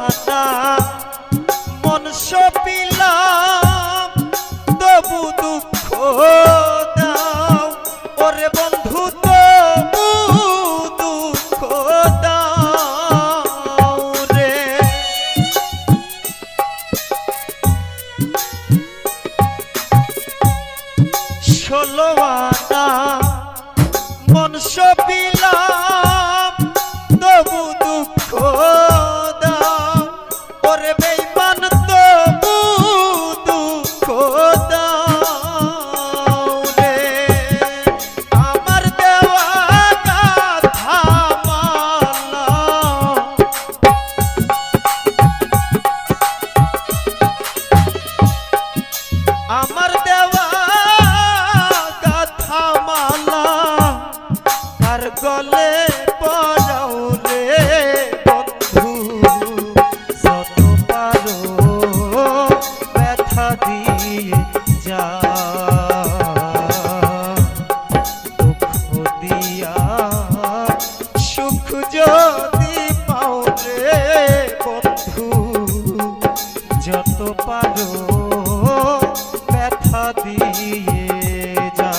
আনা মন সপিলাম তবু দুঃখ দাও ওরে বন্ধু তবু দুঃখ দাও রে। ষোলো আনা মন সপিলাম তবু দুঃখ দাও ওরে বেঈমান তবু দুঃখ দাও রে। আমার দেওয়া গাথা মালা আমার দেওয়া গাথা মালা তার গলে পরাও রে বন্ধু যত পারো ব্যথা দিয়ে যা দুঃখ দিয়া সুখ যদি পাও রে বন্ধু যত পারো ব্যথা দিয়ে যা।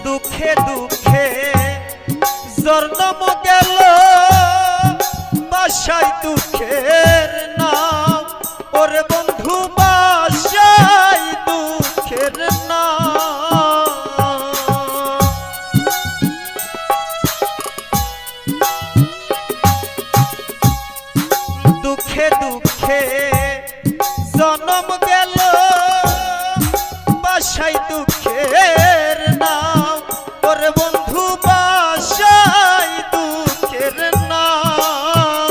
দুঃখে দুঃখে জন্ম গেল বাসায় দুঃখের নাম ওরে বন্ধু বাসায় দুঃখের নাম। দুঃখে দুঃখে জন্ম গেল বাসায় দুঃখের নাম ওরে বন্ধু বাসায় দুঃখের নাম।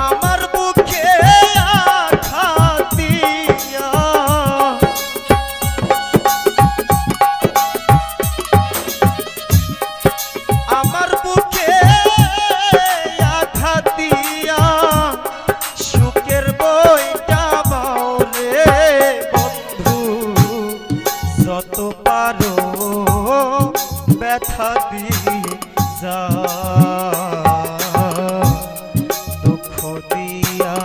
আমার বুকে আঘাত দিয়া আমার বুকে আঘাত দিয়া সুখের বইটা বাও রে বন্ধু যত পারো ব্যথা দিয়ে যা দুঃখ দিয়া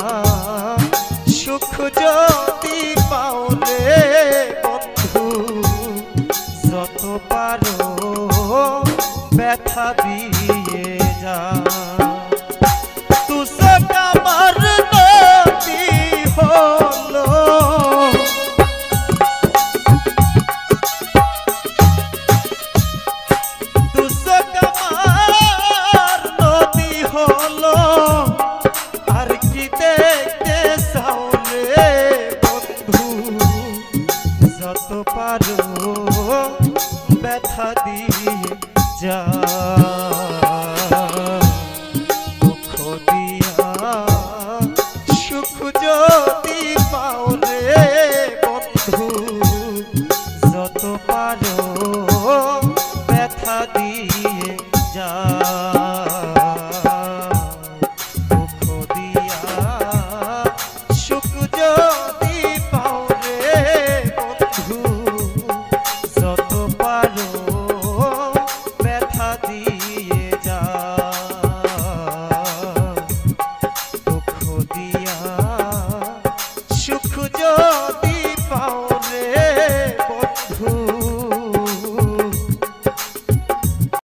সুখ যদি পাও রে বন্ধু যত পারো ব্যথা দিয়ে যা। তুসক আমার নদী হলো আর কি দেখতে চাও রে বন্ধু যত পারো ব্যথা দিয়ে যা দুঃখ দিয়া সুখ যদি পাও রে বন্ধু যত পারো ব্যথা দিয়ে যা দুঃখ দিয়া সুখ যদি পাও রে বন্ধু যত পারো ব্যথা দিয়ে যা দুঃখ দিয়া সুখ যদি